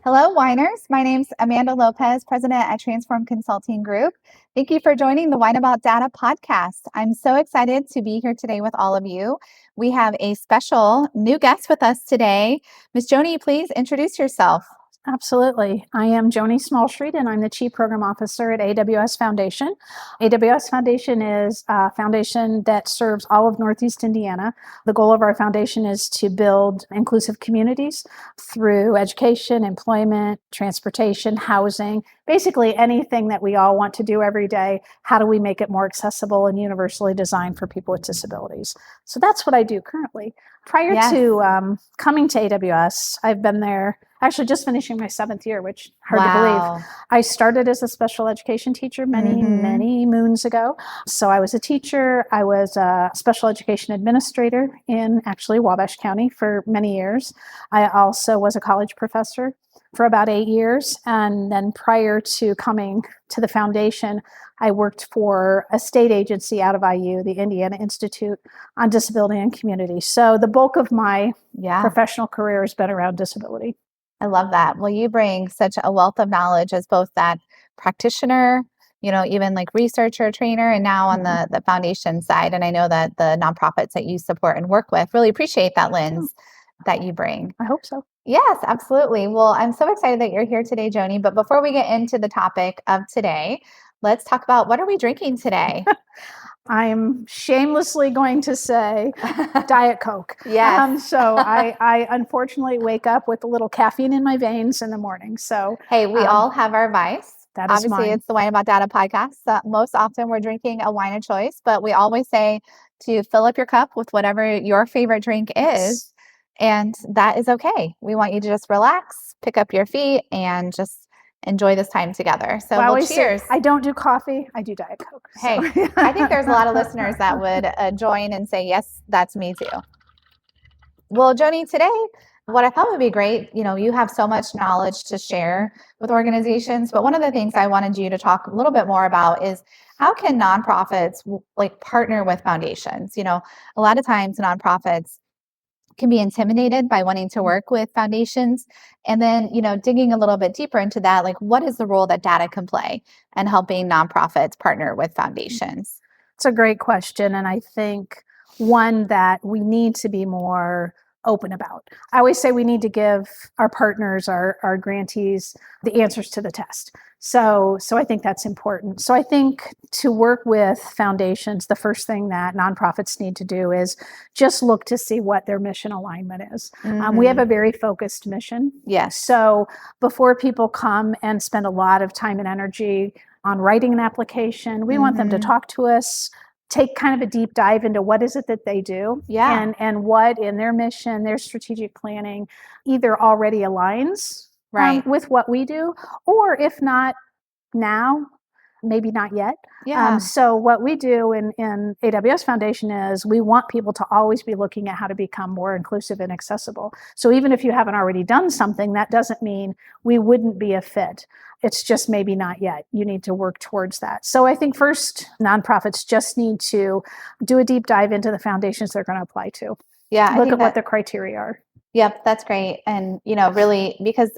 Hello, Winers. My name's Amanda Lopez, president at Transform Consulting Group. Thank you for joining the Wine About Data podcast. I'm so excited to be here today with all of you. We have a special new guest with us today. Ms. Joni, please introduce yourself. Absolutely. I am Joni Schmalzried, and I'm the Chief Program Officer at AWS Foundation. AWS Foundation is a foundation that serves all of Northeast Indiana. The goal of our foundation is to build inclusive communities through education, employment, transportation, housing, basically anything that we all want to do every day. How do we make it more accessible and universally designed for people with disabilities? So that's what I do currently. Prior to coming to AWS, I've been there actually just finishing my 7th year, which hard to believe. I started as a special education teacher many moons ago. So I was a teacher. I was a special education administrator in actually Wabash County for many years. I also was a college professor for about 8 years. And then prior to coming to the foundation, I worked for a state agency out of IU, the Indiana Institute on Disability and Community. So the bulk of my professional career has been around disability. I love that. Well, you bring such a wealth of knowledge as both that practitioner, even like researcher, trainer, and now on the foundation side. And I know that the nonprofits that you support and work with really appreciate that lens that you bring. I hope so. Yes, absolutely. Well, I'm so excited that you're here today, Joni. But before we get into the topic of today, let's talk about what are we drinking today? I'm shamelessly going to say Diet Coke. Yes. So I unfortunately wake up with a little caffeine in my veins in the morning. So hey, we all have our vice. That is Obviously, mine. It's the Wine About Data podcast. Most often we're drinking a wine of choice, but we always say to fill up your cup with whatever your favorite drink is. And that is okay. We want you to just relax, pick up your feet, and just enjoy this time together. So cheers. I don't do coffee. I do Diet Coke. So. Hey, I think there's a lot of listeners that would join and say, yes, that's me too. Well, Joni, today, what I thought would be great, you have so much knowledge to share with organizations, but one of the things I wanted you to talk a little bit more about is how can nonprofits partner with foundations? A lot of times nonprofits can be intimidated by wanting to work with foundations. And then, digging a little bit deeper into that, what is the role that data can play in helping nonprofits partner with foundations? It's a great question. And I think one that we need to be more open about. I always say we need to give our partners, our grantees, the answers to the test. So I think that's important. So I think to work with foundations, the first thing that nonprofits need to do is just look to see what their mission alignment is. We have a very focused mission. Yes. So before people come and spend a lot of time and energy on writing an application, we want them to talk to us, take kind of a deep dive into what is it that they do and what in their mission, their strategic planning either already aligns with what we do, or if not now, maybe not yet. So what we do in AWS Foundation is we want people to always be looking at how to become more inclusive and accessible. So even if you haven't already done something, that doesn't mean we wouldn't be a fit. It's just maybe not yet. You need to work towards that. So I think first, nonprofits just need to do a deep dive into the foundations they're going to apply to. Look at what the criteria are. Yep, that's great. And, really, because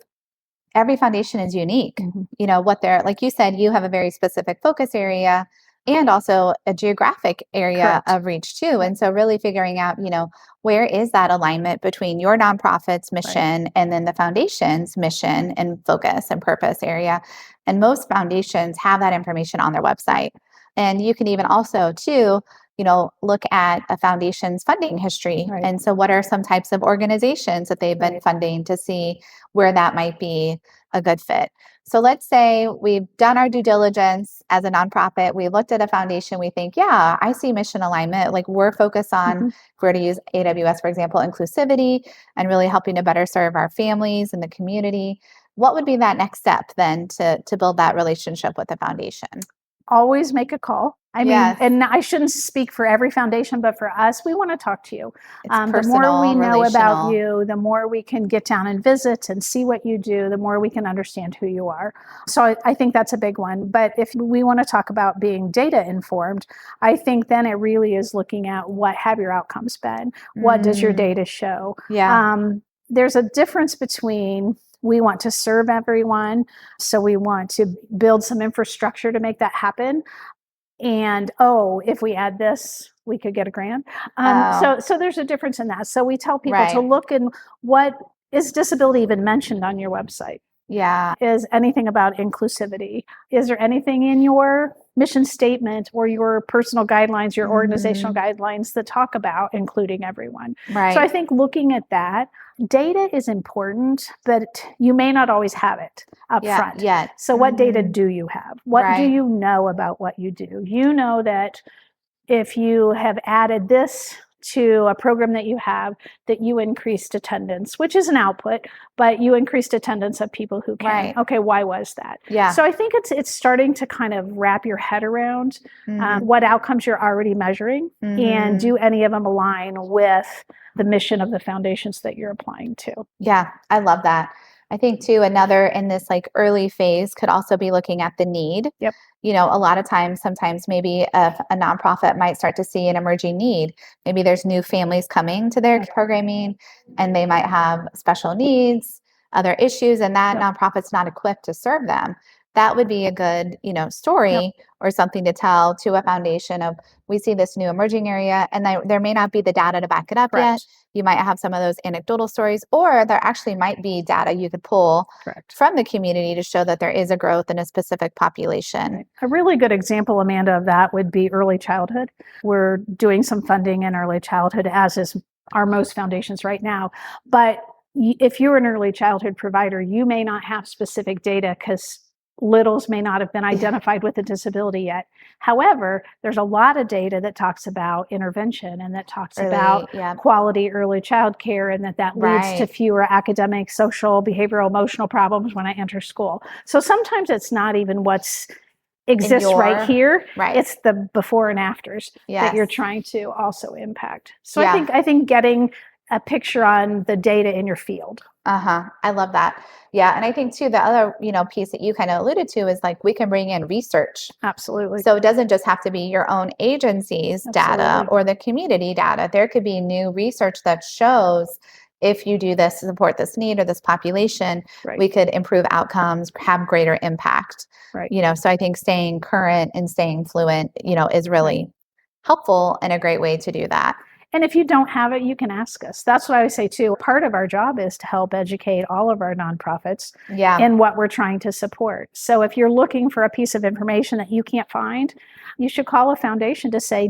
every foundation is unique. What they're, like you said, you have a very specific focus area and also a geographic area of reach too. And so really figuring out, where is that alignment between your nonprofit's mission and then the foundation's mission and focus and purpose area. And most foundations have that information on their website. And you can even also too, look at a foundation's funding history. And so what are some types of organizations that they've been funding to see where that might be a good fit. So let's say we've done our due diligence as a nonprofit. We looked at a foundation. We think, I see mission alignment. We're focused on, if we're to use AWS, for example, inclusivity and really helping to better serve our families and the community. What would be that next step then to build that relationship with the foundation? Always make a call. I mean, and I shouldn't speak for every foundation, but for us, we want to talk to you. The more we know about you, the more we can get down and visit and see what you do, the more we can understand who you are. So I think that's a big one. But if we want to talk about being data informed, I think then it really is looking at what have your outcomes been? What does your data show? There's a difference between We want to serve everyone. So we want to build some infrastructure to make that happen. And if we add this, we could get a grant. So there's a difference in that. So we tell people to look in what is disability even mentioned on your website? Yeah. Is anything about inclusivity? Is there anything in your mission statement or your personal guidelines, your organizational guidelines that talk about including everyone? Right. So I think looking at that, data is important, but you may not always have it up front. Yet. So what data do you have? What do you know about what you do? You know that if you have added this to a program that you have, that you increased attendance, which is an output, but you increased attendance of people who came. Right. Okay, why was that? Yeah. So I think it's starting to kind of wrap your head around what outcomes you're already measuring, and do any of them align with the mission of the foundations that you're applying to? Yeah, I love that. I think too, another in this like early phase could also be looking at the need. Yep. A lot of times, sometimes maybe a nonprofit might start to see an emerging need. Maybe there's new families coming to their programming and they might have special needs, other issues, and that nonprofit's not equipped to serve them. That would be a good, story or something to tell to a foundation of, we see this new emerging area, and there may not be the data to back it up yet. You might have some of those anecdotal stories, or there actually might be data you could pull from the community to show that there is a growth in a specific population. A really good example, Amanda, of that would be early childhood. We're doing some funding in early childhood, as is our most foundations right now. But if you're an early childhood provider, you may not have specific data because littles may not have been identified with a disability yet. However, there's a lot of data that talks about intervention and that talks about quality early child care, and that leads to fewer academic, social, behavioral, emotional problems when I enter school. So sometimes it's not even what's exists right here. It's the before and afters that you're trying to also impact. So I think getting a picture on the data in your field. I love that. Yeah. And I think too, the other, piece that you kind of alluded to is like, we can bring in research. Absolutely. So it doesn't just have to be your own agency's data or the community data. There could be new research that shows if you do this to support this need or this population, we could improve outcomes, have greater impact. So I think staying current and staying fluent, is really helpful and a great way to do that. And if you don't have it, you can ask us. That's what I would say too. Part of our job is to help educate all of our nonprofits in what we're trying to support. So if you're looking for a piece of information that you can't find, you should call a foundation to say,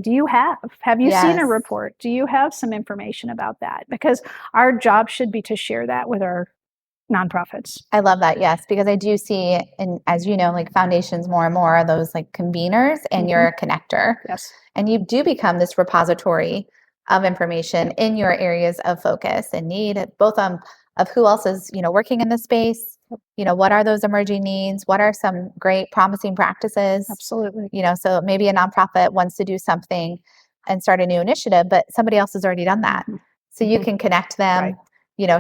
have you seen a report? Do you have some information about that? Because our job should be to share that with our nonprofits. I love that. Yes, because I do see, and as you know, like foundations more and more are those like conveners, and you're a connector. Yes. And you do become this repository of information in your areas of focus and need, both of who else is, working in the space, what are those emerging needs? What are some great promising practices? Absolutely. So maybe a nonprofit wants to do something and start a new initiative, but somebody else has already done that. So you can connect them,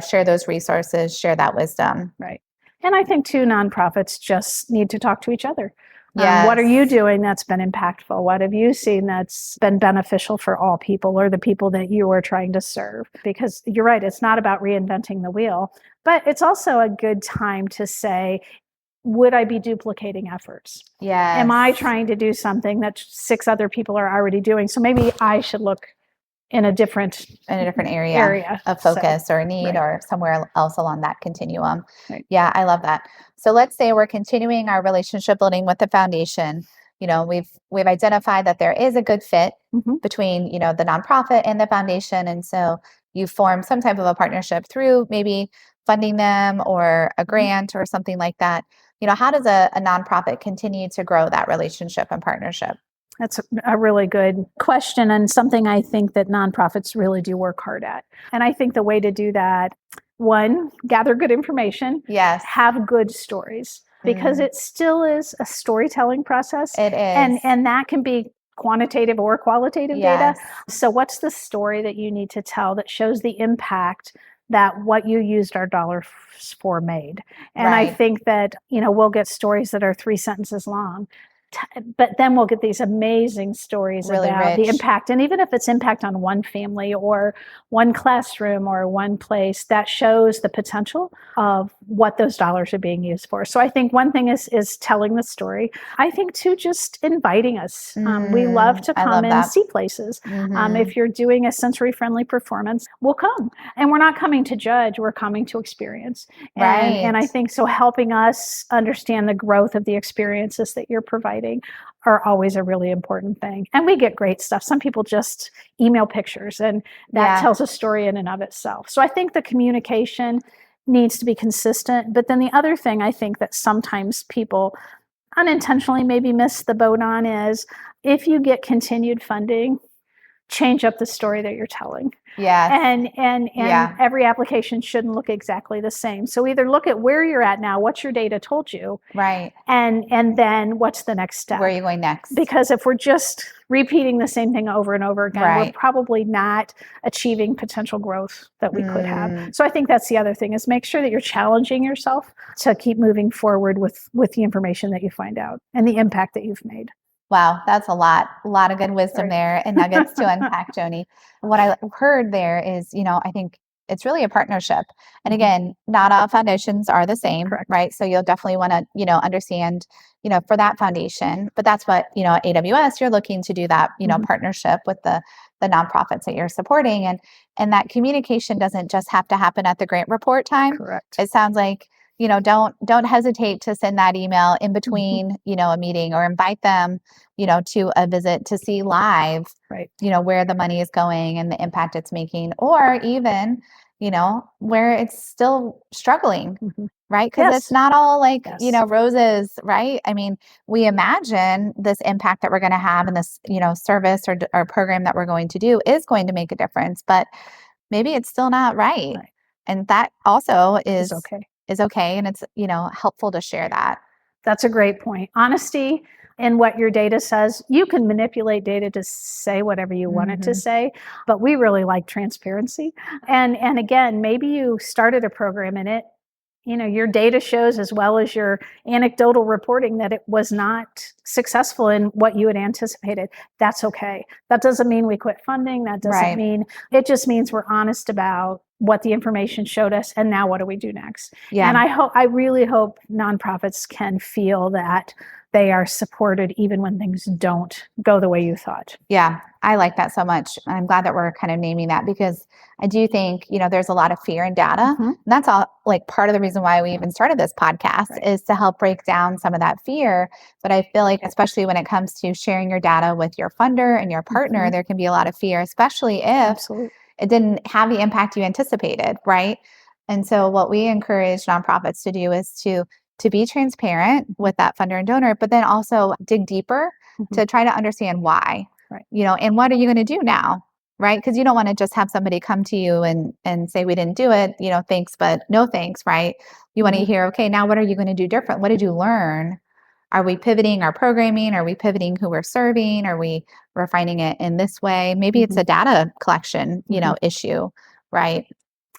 share those resources, share that wisdom. Right. And I think too, nonprofits just need to talk to each other. What are you doing that's been impactful? What have you seen that's been beneficial for all people or the people that you are trying to serve? Because you're right, it's not about reinventing the wheel, but it's also a good time to say, would I be duplicating efforts? Am I trying to do something that 6 other people are already doing? So maybe I should look in a different area of focus or need or somewhere else along that continuum. Yeah, I love that. So let's say we're continuing our relationship building with the foundation. We've identified that there is a good fit between, the nonprofit and the foundation. And so you form some type of a partnership through maybe funding them or a grant or something like that. How does a nonprofit continue to grow that relationship and partnership? That's a really good question, and something I think that nonprofits really do work hard at. And I think the way to do that, one, gather good information. Have good stories, because it still is a storytelling process. It is. And that can be quantitative or qualitative data. So what's the story that you need to tell that shows the impact that what you used our dollars for made? And I think that, we'll get stories that are 3 sentences long, But then we'll get these amazing stories Really about the rich. impact. And even if it's impact on one family or one classroom or one place, that shows the potential of what those dollars are being used for. So I think one thing is telling the story. I think too, just inviting us. We love to come and see places. If you're doing a sensory friendly performance, we'll come. And we're not coming to judge, we're coming to experience. And I think so helping us understand the growth of the experiences that you're providing are always a really important thing. And we get great stuff. Some people just email pictures, and that tells a story in and of itself. So I think the communication needs to be consistent. But then the other thing I think that sometimes people unintentionally maybe miss the boat on is if you get continued funding, change up the story that you're telling. And every application shouldn't look exactly the same. So either look at where you're at now, what your data told you, and then what's the next step? Where are you going next? Because if we're just repeating the same thing over and over again, we're probably not achieving potential growth that we could have. So I think that's the other thing, is make sure that you're challenging yourself to keep moving forward with the information that you find out and the impact that you've made. Wow, that's a lot of good wisdom there and nuggets to unpack, Joni. What I heard there is, I think it's really a partnership. And again, not all foundations are the same, right? So you'll definitely want to, understand, for that foundation, but that's what, at AWS, you're looking to do that, partnership with the nonprofits that you're supporting. And that communication doesn't just have to happen at the grant report time. It sounds like, don't hesitate to send that email in between, a meeting, or invite them, to a visit to see live, where the money is going and the impact it's making, or even, where it's still struggling, right? Because it's not all like, roses, right? I mean, we imagine this impact that we're going to have in this, service or program that we're going to do is going to make a difference, but maybe it's still not right. And that also is okay. And it's, helpful to share that. That's a great point. Honesty in what your data says. You can manipulate data to say whatever you want it to say, but we really like transparency. And again, maybe you started a program in it, your data shows, as well as your anecdotal reporting, that it was not successful in what you had anticipated. That's okay. That doesn't mean we quit funding. That doesn't mean, it just means we're honest about what the information showed us, and now what do we do next? And I really hope nonprofits can feel that they are supported even when things don't go the way you thought. Yeah, I like that so much. I'm glad that we're kind of naming that, because I do think, there's a lot of fear in data. And that's all like part of the reason why we even started this podcast, is to help break down some of that fear. But I feel like, especially when it comes to sharing your data with your funder and your partner, there can be a lot of fear, especially if it didn't have the impact you anticipated, right? And so what we encourage nonprofits to do is to be transparent with that funder and donor, but then also dig deeper to try to understand why, and what are you going to do now, right? Because you don't want to just have somebody come to you and say, we didn't do it, thanks, but no thanks, right? You want to hear, okay, now what are you going to do different? What did you learn? Are we pivoting our programming? Are we pivoting who we're serving? Are we refining it in this way? Maybe it's a data collection, issue, right?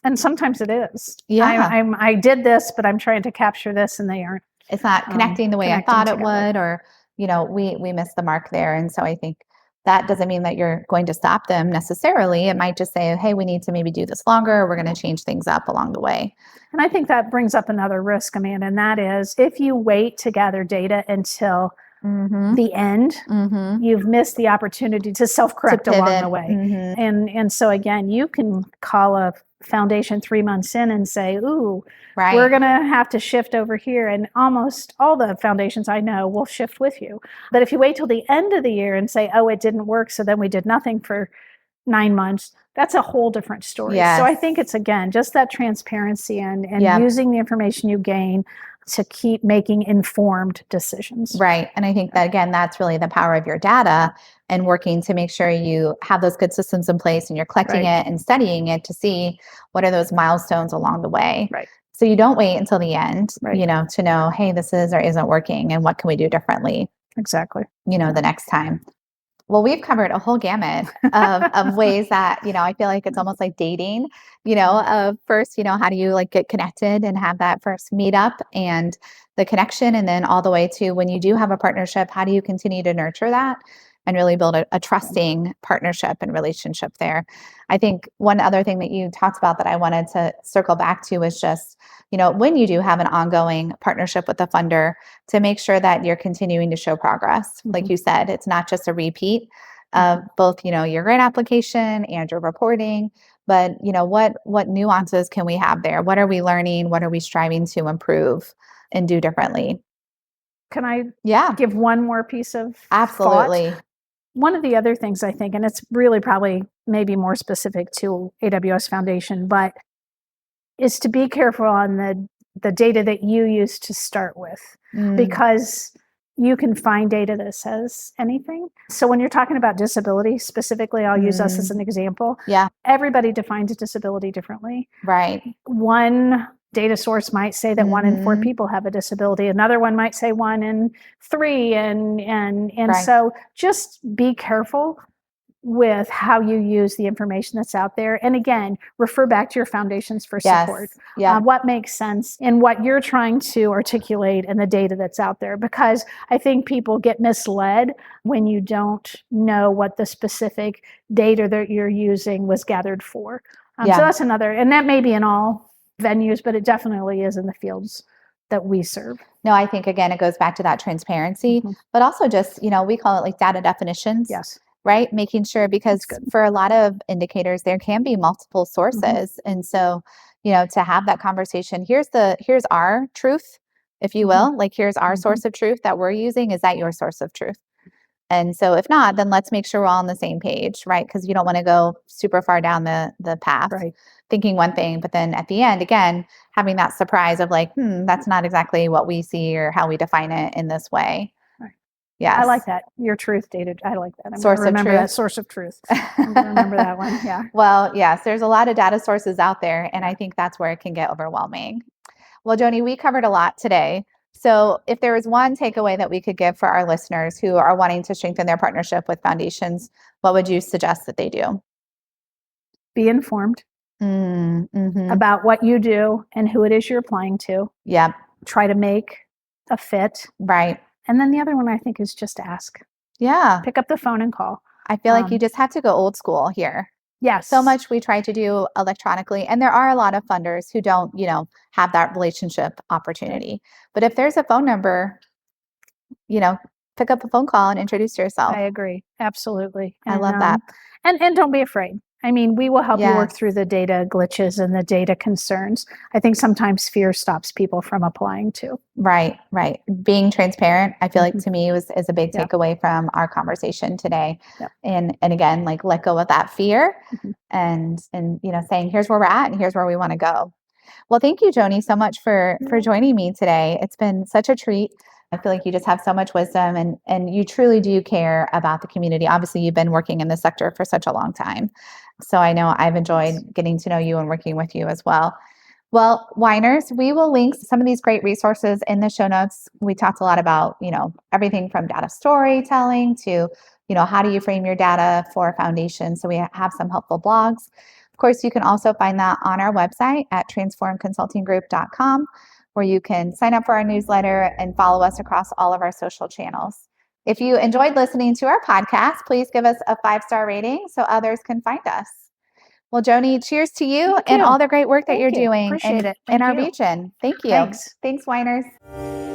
And sometimes it is. I did this, but I'm trying to capture this, and they aren't. It's not connecting the way I thought it would, or, we missed the mark there. And so I think that doesn't mean that you're going to stop them necessarily. It might just say, hey, we need to maybe do this longer. We're going to change things up along the way. And I think that brings up another risk, Amanda, and that is if you wait to gather data until the end, you've missed the opportunity to self-correct along the way. And so again, you can call a foundation 3 months in and say, ooh, we're going to have to shift over here. And almost all the foundations I know will shift with you. But if you wait till the end of the year and say, oh, it didn't work, so then we did nothing for 9 months, that's a whole different story. So I think it's, again, just that transparency and using the information you gain to keep making informed decisions. Right. And I think that, again, that's really the power of your data, and working to make sure you have those good systems in place and you're collecting it and studying it to see what are those milestones along the way. So you don't wait until the end, to know, hey, this is or isn't working, and what can we do differently? Exactly. The next time. Well, we've covered a whole gamut of ways that, I feel like it's almost like dating, of first, how do you like get connected and have that first meetup and the connection, and then all the way to when you do have a partnership, how do you continue to nurture that and really build a trusting partnership and relationship there? I think one other thing that you talked about that I wanted to circle back to is just, when you do have an ongoing partnership with a funder, to make sure that you're continuing to show progress. Like you said, it's not just a repeat of both, your grant application and your reporting, but what nuances can we have there? What are we learning? What are we striving to improve and do differently? Can I Yeah, give one more piece of absolutely. thought? One of the other things I think, and it's really probably maybe more specific to AWS Foundation, but is to be careful on the data that you use to start with, because you can find data that says anything. So when you're talking about disability specifically, I'll use us as an example. Yeah. Everybody defines disability differently. Right. One data source might say that 1 in 4 people have a disability. Another one might say 1 in 3. And Right. so just be careful with how you use the information that's out there. And again, refer back to your foundations for support. Yeah. What makes sense in what you're trying to articulate and the data that's out there. Because I think people get misled when you don't know what the specific data that you're using was gathered for. So that's another, and that may be in all venues, but it definitely is in the fields that we serve. No, I think, again, it goes back to that transparency, but also just, we call it like data definitions. Yes. Right? Making sure, because for a lot of indicators, there can be multiple sources. And so, to have that conversation, here's our truth, if you will, like here's our source of truth that we're using. Is that your source of truth? And so if not, then let's make sure we're all on the same page, right? Because you don't want to go super far down the path, thinking one thing, but then at the end, again, having that surprise of like, that's not exactly what we see or how we define it in this way. Yes. I like that. Your truth data. I like that. I'm source going to remember of truth. That source of truth. I'm going to remember that one. Yeah. Well, yes, there's a lot of data sources out there, and I think that's where it can get overwhelming. Well, Joni, we covered a lot today. So if there was one takeaway that we could give for our listeners who are wanting to strengthen their partnership with foundations, what would you suggest that they do? Be informed about what you do and who it is you're applying to. Yep. Try to make a fit. Right. And then the other one, I think, is just ask. Yeah. Pick up the phone and call. I feel like you just have to go old school here. Yes. So much we try to do electronically. And there are a lot of funders who don't, have that relationship opportunity. Right. But if there's a phone number, pick up a phone call and introduce yourself. I agree. Absolutely. I love that. And don't be afraid. I mean, we will help you work through the data glitches and the data concerns. I think sometimes fear stops people from applying too. Right. Being transparent, I feel like to me is a big takeaway from our conversation today. Yep. And again, like let go of that fear and saying, here's where we're at and here's where we want to go. Well, thank you, Joni, so much for joining me today. It's been such a treat. I feel like you just have so much wisdom and you truly do care about the community. Obviously, you've been working in this sector for such a long time. So I know I've enjoyed getting to know you and working with you as well. Well, Winers, we will link some of these great resources in the show notes. We talked a lot about, everything from data storytelling to, how do you frame your data for a foundation. So we have some helpful blogs. Of course, you can also find that on our website at transformconsultinggroup.com, where you can sign up for our newsletter and follow us across all of our social channels. If you enjoyed listening to our podcast, please give us a 5-star rating so others can find us. Well, Joni, cheers to you and all the great work that you're doing in our region. Thank you. Thanks. Thanks, Winers.